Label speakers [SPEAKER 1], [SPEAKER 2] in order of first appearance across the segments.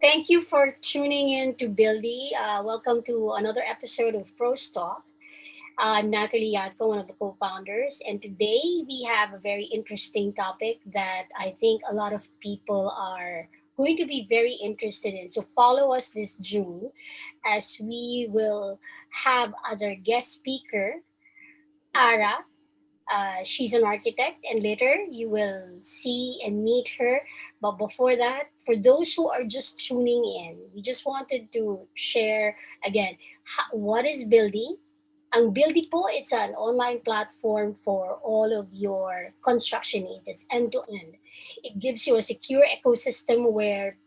[SPEAKER 1] thank you for tuning in to Buildy. Welcome to another episode of ProsTalk. I'm Natalie Yatko, one of the co-founders, and today we have a very interesting topic that I think a lot of people are going to be very interested in. So follow us this June as we will have as our guest speaker Ara. She's an architect, and later you will see and meet her. But before that, for those who are just tuning in, we just wanted to share again what is Buildy. Ang Buildy po, it's an online platform for all of your construction needs. It's end to end. It gives you a secure ecosystem where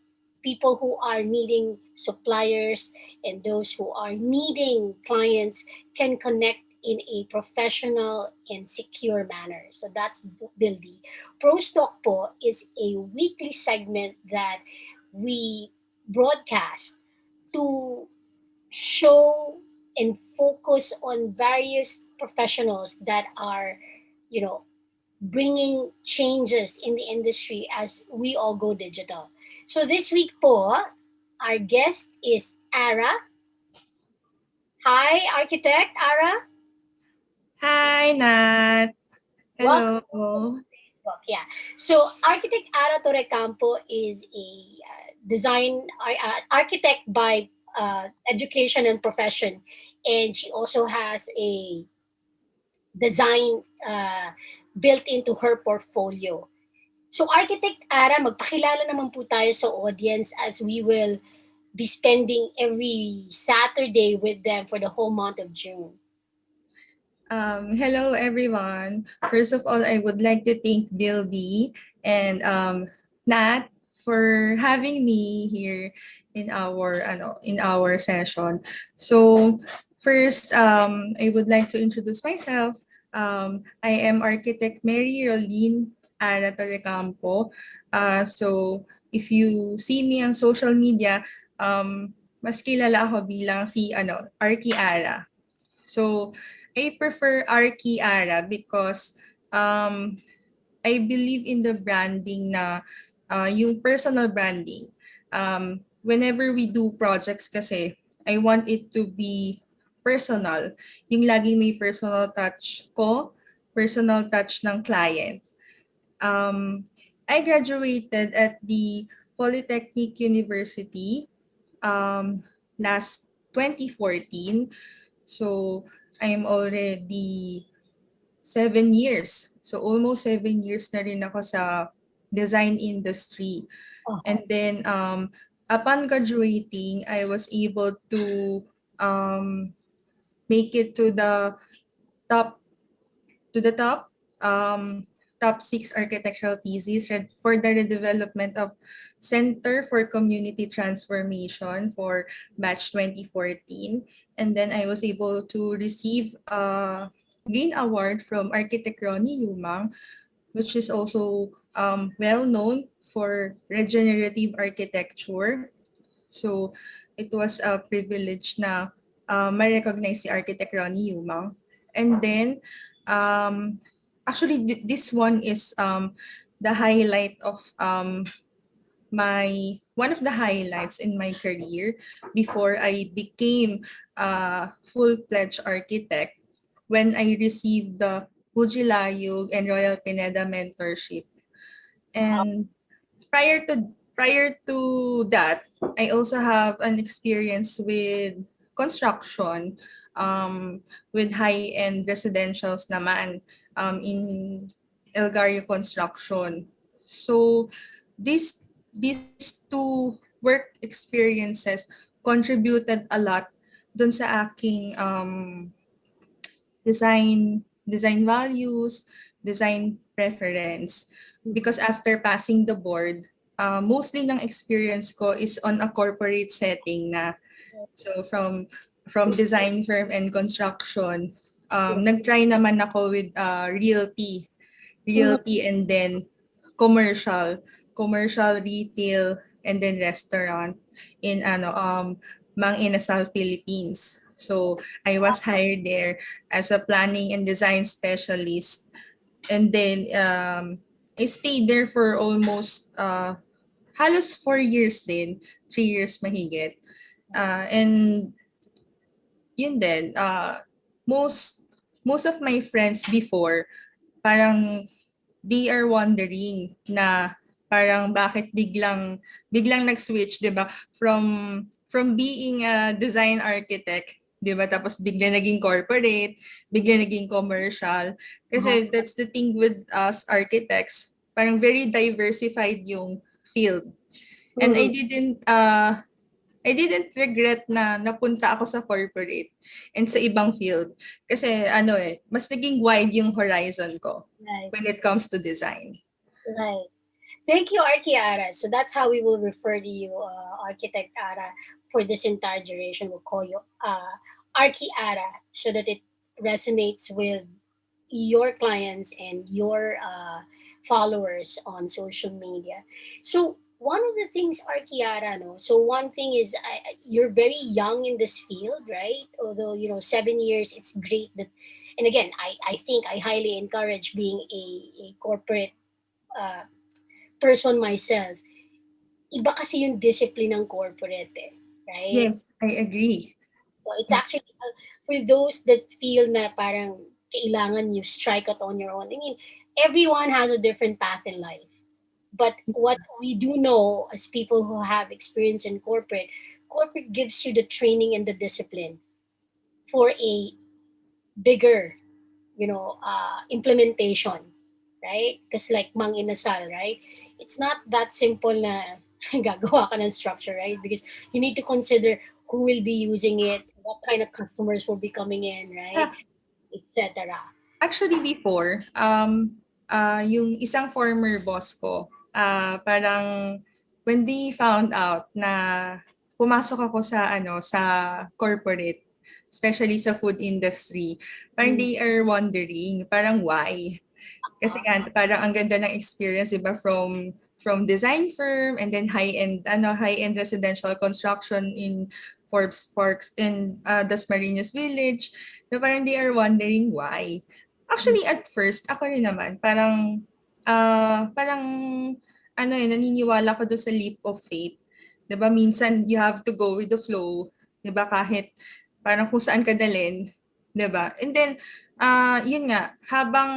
[SPEAKER 1] people who are needing suppliers and those who are needing clients can connect in a professional and secure manner. So that's Buildy. ProsTalk po is a weekly segment that we broadcast to show and focus on various professionals that are, you know, bringing changes in the industry as we all go digital. So this week po, our guest is Ara. Hi, architect Ara.
[SPEAKER 2] Hi, Nat.
[SPEAKER 1] Welcome
[SPEAKER 2] Hello.
[SPEAKER 1] to Facebook. Yeah. So architect Ara Torrecampo is a architect by education and profession, and she also has a design built into her portfolio. So Architect Ara, magpakilala naman po tayo sa audience as we will be spending every Saturday with them for the whole month of June.
[SPEAKER 2] Hello, everyone. First of all, I would like to thank Bill D and Nat for having me here in our session. So first, I would like to introduce myself. I am architect Mary Roline Ara Torrecampo. So if you see me on social media, mas kilala ako bilang si Arki Ara. So I prefer Arki Ara because um, I believe in the branding na yung personal branding. Whenever we do projects kasi, I want it to be personal. Yung laging may personal touch ko, personal touch ng client. Um, I graduated at the Polytechnic University last 2014. So I'm already 7 years. So almost 7 years na rin ako sa design industry.
[SPEAKER 1] Uh-huh.
[SPEAKER 2] And then upon graduating, I was able to um, make it top to the top um, top six architectural theses for the redevelopment of Center for Community Transformation for batch 2014. And then I was able to receive a Green Award from Architect Ronnie Yumang, which is also well known for regenerative architecture. So it was a privilege na ma-recognize si Architect Ronnie Yumang. And then, actually, this one is the highlight of one of the highlights in my career before I became a full-fledged architect when I received the Pujilayog and Royal Pineda mentorship. And prior to that, I also have an experience with construction, with high-end residentials naman in Elgario Construction. So these two work experiences contributed a lot dun sa aking design values, design preference. Because after passing the board, mostly ng experience ko is on a corporate setting na. So from design firm and construction, nag-try naman ako with realty and then commercial, commercial retail and then restaurant in Mang Inasal, Philippines. So I was hired there as a planning and design specialist, and then I stayed there for almost halos 4 years din, 3 years mahigit. And yun din, most of my friends before, parang they are wondering na parang bakit biglang nag-switch, 'di ba? From being a design architect, 'di ba? Tapos bigla naging corporate, bigla naging commercial.
[SPEAKER 1] Uh-huh.
[SPEAKER 2] Kasi that's the thing with us architects, parang very diversified yung field. And
[SPEAKER 1] Mm,
[SPEAKER 2] I didn't regret na napunta ako sa corporate and sa ibang field. Kasi mas naging wide yung horizon ko
[SPEAKER 1] right,
[SPEAKER 2] when it comes to design.
[SPEAKER 1] right. Thank you, Arki Ara. So that's how we will refer to you, Architect Ara, for this entire duration. We'll call you Arki Ara so that it resonates with your clients and your followers on social media. So one of the things, Arkiara, no. So one thing is, you're very young in this field, right? Although 7 years, it's great that. And again, I think I highly encourage being a corporate uh, person myself. Iba kasi yung discipline ng corporate, eh, right?
[SPEAKER 2] Yes, I agree.
[SPEAKER 1] So it's actually for those that feel na parang kailangan you strike out on your own. I mean, everyone has a different path in life. But what we do know as people who have experience in corporate gives you the training and the discipline for a bigger, implementation, right? Because like Mang Inasal, right? It's not that simple na gagawa ka ng structure, right? Because you need to consider who will be using it, what kind of customers will be coming in, right?
[SPEAKER 2] Ah,
[SPEAKER 1] Etc.
[SPEAKER 2] actually before, yung isang former boss ko, parang when they found out na pumasok ako sa corporate, especially sa food industry, parang
[SPEAKER 1] Mm.
[SPEAKER 2] they are wondering, parang why? Kasi nga parang ang ganda ng experience, 'di ba, from design firm and then high-end residential construction in Forbes Parks in Dasmariñas Village. Na parang they are wondering why. Actually at first ako rin naman parang naniniwala ko doon sa leap of faith. 'Di ba minsan you have to go with the flow, 'di ba, kahit parang kung saan ka dalhin, 'di ba? And then yun nga, habang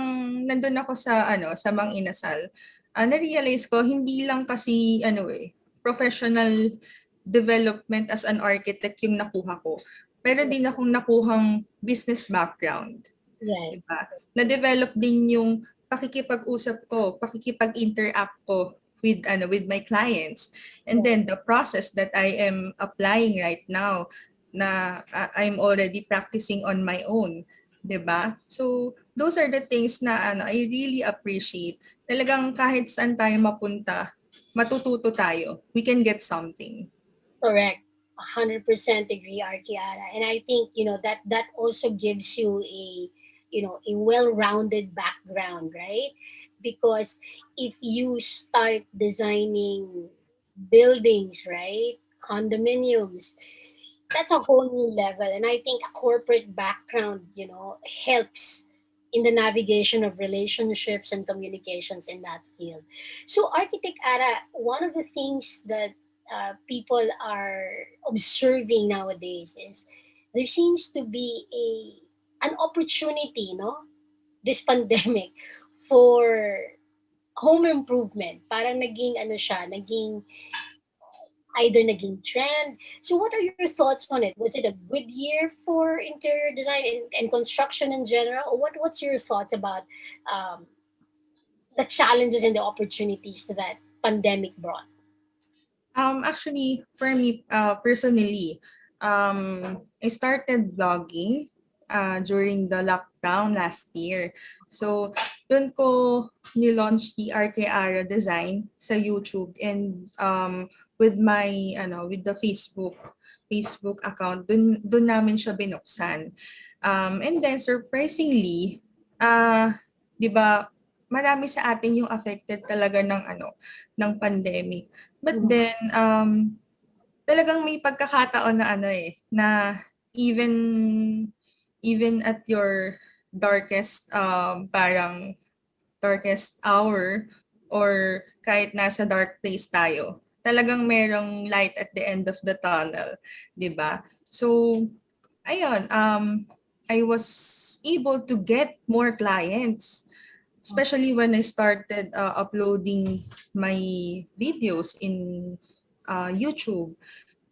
[SPEAKER 2] nandun ako sa Mang Inasal, na-realize ko hindi lang kasi professional development as an architect yung nakuha ko. Meron din akong nakuhang business background,
[SPEAKER 1] Right.
[SPEAKER 2] 'di ba? Na-develop din yung pakikipag-usap ko, pakikipag-interact ko with my clients. And
[SPEAKER 1] Right.
[SPEAKER 2] then the process that I am applying right now na I'm already practicing on my own, 'di ba? So those are the things na I really appreciate. Talagang kahit saan tayo mapunta, matututo tayo. We can get something.
[SPEAKER 1] Correct. 100% agree, Arkiara. And I think, that also gives you a well-rounded background, right? Because if you start designing buildings, right? Condominiums, that's a whole new level. And I think a corporate background, helps in the navigation of relationships and communications in that field. So, Architect Ara, one of the things that people are observing nowadays is there seems to be an opportunity, no, this pandemic for home improvement. Parang naging ano siya, naging trend. So what are your thoughts on it? Was it a good year for interior design and construction in general? Or what's your thoughts about um, the challenges and the opportunities that pandemic brought?
[SPEAKER 2] Actually, for me, personally, I started blogging during the lockdown last year. So, dun ko ni-launch the Arki Ara design sa YouTube and with the Facebook account, dun namin siya binuksan. And then surprisingly, 'di ba, marami sa atin yung affected talaga ng pandemic. But
[SPEAKER 1] Mhm.
[SPEAKER 2] then, talagang may pagkakataon na na even even at your darkest hour or kahit nasa dark place tayo, talagang merong light at the end of the tunnel, 'di ba? So, ayun, I was able to get more clients, especially when I started uploading my videos in YouTube.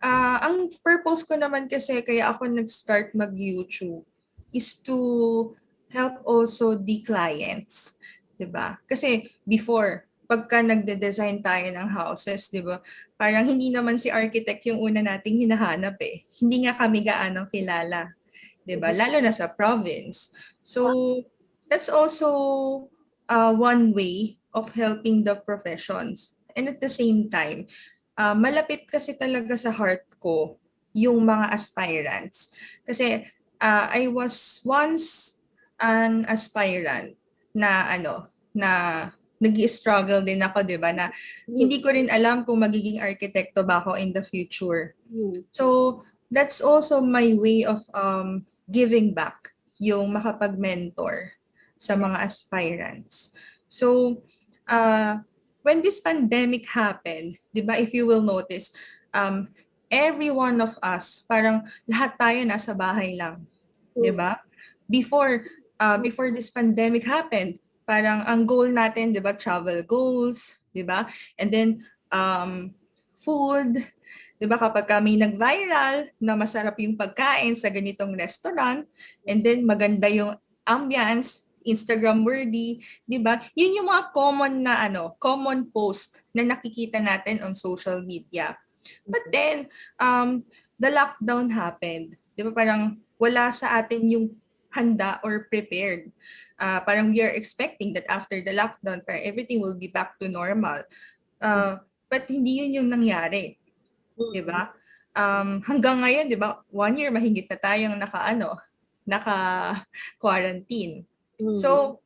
[SPEAKER 2] Ang purpose ko naman kasi kaya ako nag-start mag-YouTube is to help also the clients, 'di ba? Kasi before, pagka nagde-design tayo ng houses, 'di ba? Parang hindi naman si architect yung una nating hinahanap eh. Hindi nga kami gaano kilala, 'di ba? Lalo na sa province. So, that's also one way of helping the professions. And at the same time, malapit kasi talaga sa heart ko yung mga aspirants. Kasi I was once an aspirant na na nag-struggle din ako, 'di ba, na
[SPEAKER 1] Mm.
[SPEAKER 2] hindi ko rin alam kung magiging arkitekto ba ako in the future.
[SPEAKER 1] Mm.
[SPEAKER 2] So, that's also my way of giving back, yung makapag-mentor sa
[SPEAKER 1] Correct.
[SPEAKER 2] mga aspirants. So, when this pandemic happened, 'di ba, if you will notice, um, every one of us, parang lahat tayo nasa bahay lang, 'di
[SPEAKER 1] Mm.
[SPEAKER 2] ba? Before before this pandemic happened, parang ang goal natin, 'di ba, travel goals, 'di ba? And then food, 'di ba, kapag kami nag-viral na masarap yung pagkain sa ganitong restaurant, and then maganda yung ambience, Instagram worthy, 'di ba? Yun yung mga common na common post na nakikita natin on social media. But then the lockdown happened. 'Di ba, parang wala sa atin yung handa or prepared. Parang we are expecting that after the lockdown, parang everything will be back to normal. But hindi yun yung nangyari, 'di
[SPEAKER 1] Mm.
[SPEAKER 2] ba? Hanggang ngayon, 'di ba, 1 year mahigit na tayong naka-quarantine.
[SPEAKER 1] Mm.
[SPEAKER 2] So,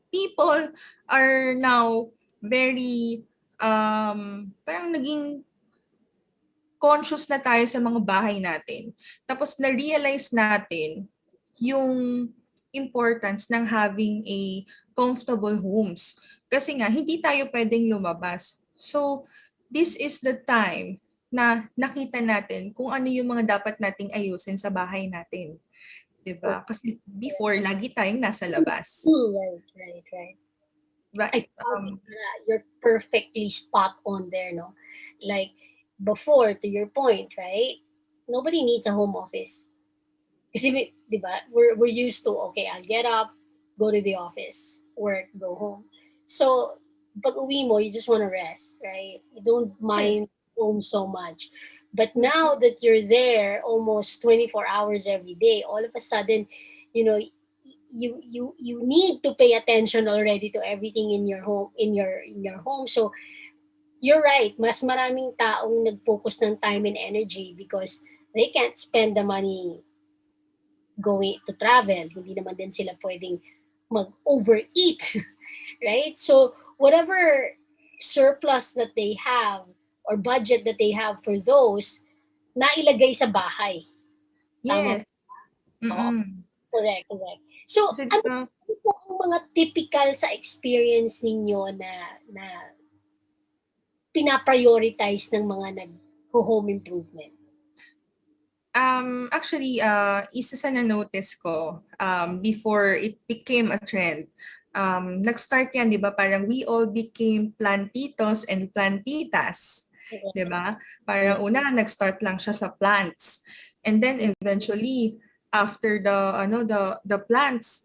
[SPEAKER 2] people are now very parang naging conscious na tayo sa mga bahay natin. Tapos na-realize natin yung importance ng having a comfortable homes. Kasi nga, hindi tayo pwedeng lumabas. So, this is the time na nakita natin kung ano yung mga dapat nating ayusin sa bahay natin. 'Di ba? Kasi before, lagi tayong nasa labas.
[SPEAKER 1] Right, right, right.
[SPEAKER 2] Right?
[SPEAKER 1] I found it you're perfectly spot on there, no? Like before, to your point, right? Nobody needs a home office. Kasi, di ba, we're used to, okay, I'll get up, go to the office, work, go home. So, pag uwi mo, you just want to rest, right? You don't
[SPEAKER 2] Yes.
[SPEAKER 1] mind home so much. But now that you're there almost 24 hours every day, all of a sudden, you know, you need to pay attention already to everything in your home, in your home. So, you're right, mas maraming taong nag-focus ng time and energy because they can't spend the money going to travel, hindi naman din sila pwedeng mag-overeat, right? So, whatever surplus that they have or budget that they have for those, nailagay sa bahay. Tama ba?
[SPEAKER 2] Yes.
[SPEAKER 1] Oo,
[SPEAKER 2] Mm-mm.
[SPEAKER 1] correct, correct. So,
[SPEAKER 2] Kasi di
[SPEAKER 1] ano
[SPEAKER 2] ba,
[SPEAKER 1] po ang mga typical sa experience ninyo na pinaprioritize ng mga nag-home improvement?
[SPEAKER 2] Actually, isa sa na-notice ko before it became a trend. Nag-start yan, di ba? Parang we all became plantitos and plantitas. Di ba? Parang una, nag-start lang siya sa plants. And then eventually, after the plants,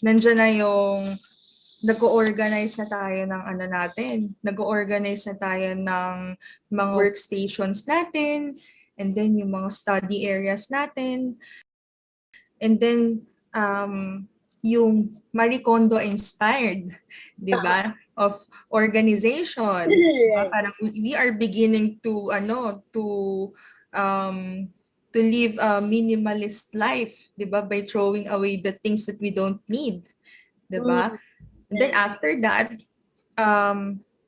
[SPEAKER 2] nandiyan na yung nag-organize na tayo ng natin. Nag-organize na tayo ng mga workstations natin, and then yung mga study areas natin, and then yung Marie Kondo inspired, 'di ba? Of organization. Diba?
[SPEAKER 1] Right.
[SPEAKER 2] Parang we are beginning to um to live a minimalist life, 'di ba? By throwing away the things that we don't need, 'di ba?
[SPEAKER 1] Mm,
[SPEAKER 2] And then
[SPEAKER 1] right.
[SPEAKER 2] after that,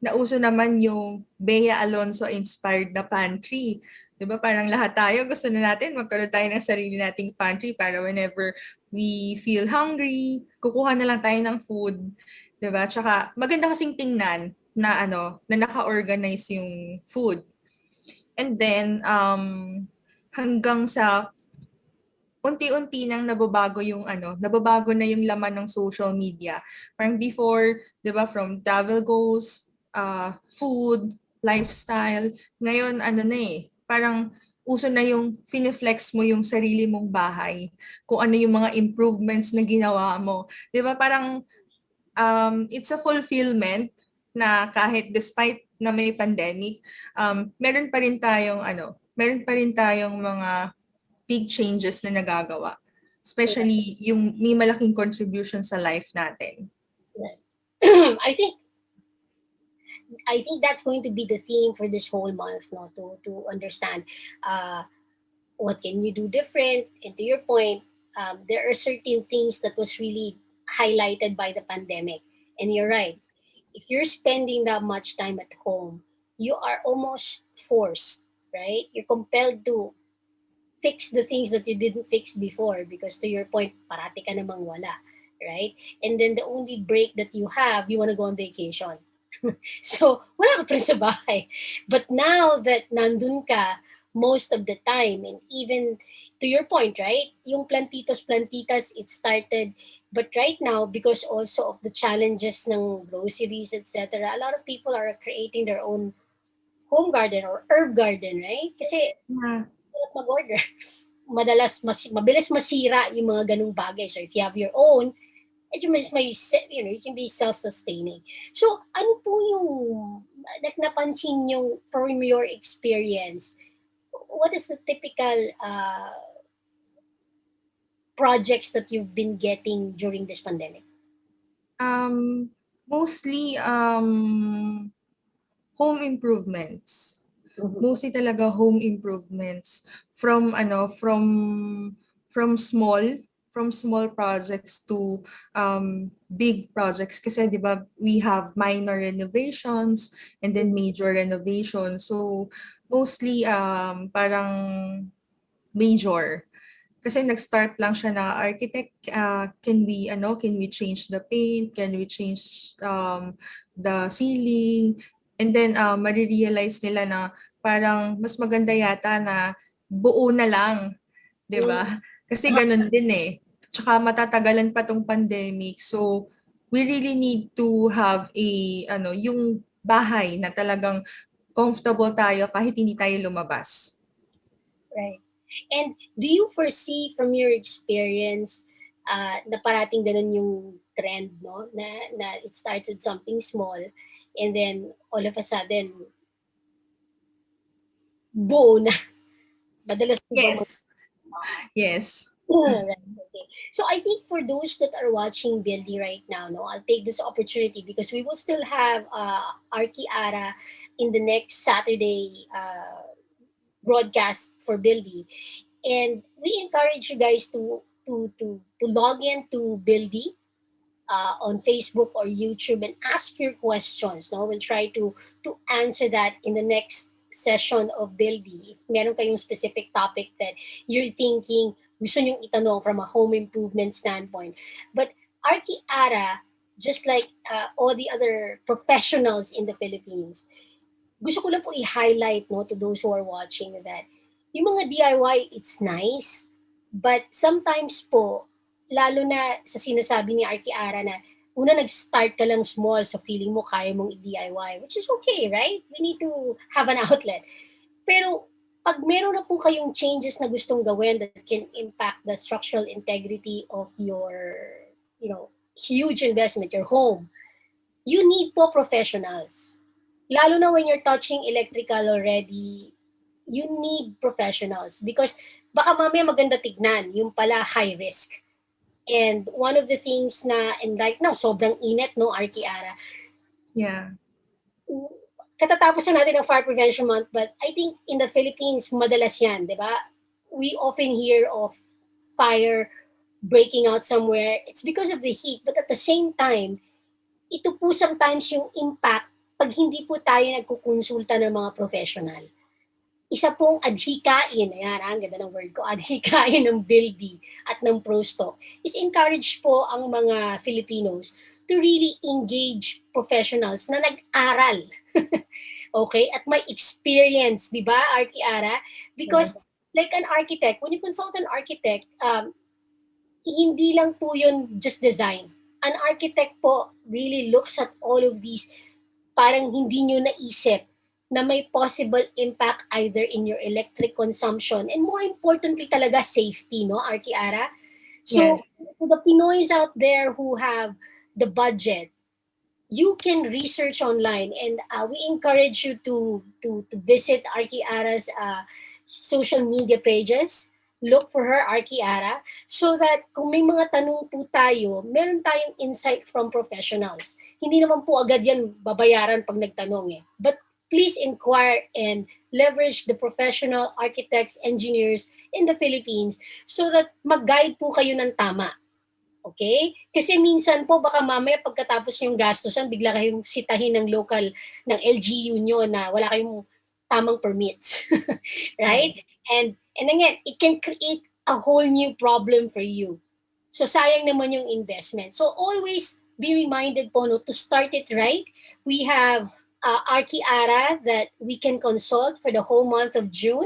[SPEAKER 2] nauso naman yung Bea Alonso inspired na pantry. 'Di ba? Parang lahat tayo gusto na natin magkaroon tayo ng sarili nating pantry para whenever we feel hungry, kukuha na lang tayo ng food. 'Di ba? Tsaka maganda kasing tingnan na na naka-organize yung food. And then hanggang sa unti-unti nang nababago na yung laman ng social media. Parang before, 'di ba, from travel goals, food, lifestyle, ngayon parang uso na yung fine-flex mo yung sarili mong bahay, kung ano yung mga improvements na ginawa mo. 'Di ba, parang it's a fulfillment na kahit despite na may pandemic, meron pa rin tayong mga big changes na nagagawa.
[SPEAKER 1] Correct.
[SPEAKER 2] Especially yung may malaking contribution sa life natin.
[SPEAKER 1] Right. I think that's going to be the theme for this whole month, no, to understand uh, what can you do different. And to your point, there are certain things that was really highlighted by the pandemic. And you're right. If you're spending that much time at home, you are almost forced, right? You're compelled to fix the things that you didn't fix before because to your point, parati ka namang wala, right? And then the only break that you want to go on vacation. So, wala ka pa rin sa bahay. But now that nandun ka most of the time, and even to your point, right? Yung plantitos, plantitas, it started. But right now, because also of the challenges ng groceries, etc., a lot of people are creating their own home garden or herb garden, right? Kasi
[SPEAKER 2] Yeah.
[SPEAKER 1] hirap mag-order. Mabilis masira yung mga ganung bagay. So if you have your own, medyo you can be self-sustaining. So, ano po yung napansin yung from your experience? What is the typical projects that you've been getting during this pandemic?
[SPEAKER 2] Um, Mostly home improvements.
[SPEAKER 1] Mhm.
[SPEAKER 2] Mostly talaga home improvements from from small from small projects to big projects, kasi 'di ba we have minor renovations and then major renovations. So mostly parang major. Kasi nag-start lang siya na architect, can we change the paint, can we change the ceiling, and then marirealize nila na parang mas maganda yata na buo na lang, 'di
[SPEAKER 1] Mm.
[SPEAKER 2] ba? Kasi ganun din eh. Tsaka matatagalan pa tong pandemic. So we really need to have yung bahay na talagang comfortable tayo kahit hindi tayo lumabas.
[SPEAKER 1] Right. And do you foresee from your experience na parating ganun yung trend, no? Na it starts with something small and then all of a sudden, buo na. Madalas po ba
[SPEAKER 2] Yes. Yes.
[SPEAKER 1] right. Okay. So I think for those that are watching Billy right now, no, I'll take this opportunity because we will still have Arki Ara in the next Saturday broadcast for Billy, and we encourage you guys to log in to Billy on Facebook or YouTube and ask your questions. No, we'll try to answer that in the next session of Buildy. If meron kayong specific topic that you're thinking gusto nyong itanong from a home improvement standpoint. But Arki Ara, just like all the other professionals in the Philippines, gusto ko lang po i-highlight, no, to those who are watching, that yung mga DIY, it's nice, but sometimes po, lalo na sa sinasabi ni Arki Ara na una nag-start ka lang small so feeling mo kaya mong i-DIY, which is okay, right? We need to have an outlet. Pero pag meron na po kayong changes na gustong gawin that can impact the structural integrity of your, huge investment, your home, you need po professionals. Lalo na when you're touching electrical already, you need professionals because baka mamaya maganda tignan, yung pala high risk. And one of the things na, and right now, sobrang init, no, Arki Ara,
[SPEAKER 2] Yeah.
[SPEAKER 1] katatapos na natin ng Fire Prevention Month, but I think in the Philippines, madalas yan, di ba? We often hear of fire breaking out somewhere. It's because of the heat, but at the same time, ito po sometimes yung impact pag hindi po tayo nagkukonsulta ng mga professional. Isa pong adhikain, ayan, ang ganda ng word ko, adhikain ng Buildy at ng ProsTalk is encourage po ang mga Filipinos to really engage professionals na nag-aral. Okay? At may experience, di ba, Arki Ara?
[SPEAKER 2] Yes.
[SPEAKER 1] Because like an architect, when you consult an architect, hindi lang po yun just design. An architect po really looks at all of these parang hindi nyo naisip na may possible impact either in your electric consumption and more importantly talaga safety, no, Arki Ara?
[SPEAKER 2] Yes.
[SPEAKER 1] So, to the Pinoys out there who have the budget, you can research online and we encourage you to visit Arki Ara's social media pages. Look for her, Arki Ara, so that kung may mga tanong po tayo, meron tayong insight from professionals. Hindi naman po agad yan babayaran pag nagtanong eh. But please inquire and leverage the professional architects, engineers in the Philippines so that mag-guide po kayo ng tama. Okay? Kasi minsan po baka mamaya pagkatapos yung gastusan, bigla kayong sitahin ng local ng LGU nyo na wala kayong tamang permits.
[SPEAKER 2] Yes.
[SPEAKER 1] Right? And again, it can create a whole new problem for you. So sayang naman yung investment. So always be reminded po no to start it right. We have Arki Ara that we can consult for the whole month of June.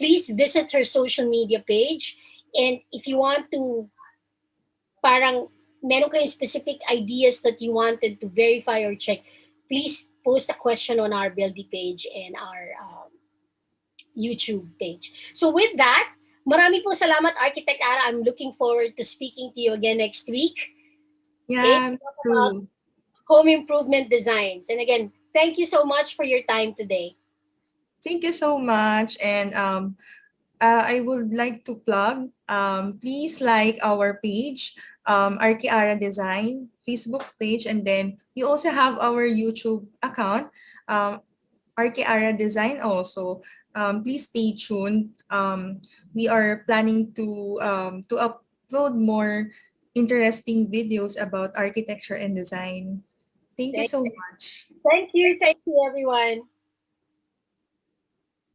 [SPEAKER 1] Please visit her social media page. And if you want to parang meron kayong specific ideas that you wanted to verify or check, please post a question on our Buildy page and our YouTube page. So with that, marami pong salamat, Architect Ara. I'm looking forward to speaking to you again next week. Okay,
[SPEAKER 2] Yeah,
[SPEAKER 1] to
[SPEAKER 2] me
[SPEAKER 1] talk about
[SPEAKER 2] too.
[SPEAKER 1] home improvement designs. And again, thank you so much for your time today.
[SPEAKER 2] Thank you so much. And I would like to plug, please like our page, Arkiara Design Facebook page, and then we also have our YouTube account, um, Arkiara Design also. Please stay tuned. We are planning to upload more interesting videos about architecture and design. Thank you
[SPEAKER 1] Thank,
[SPEAKER 2] so much.
[SPEAKER 1] thank you, everyone.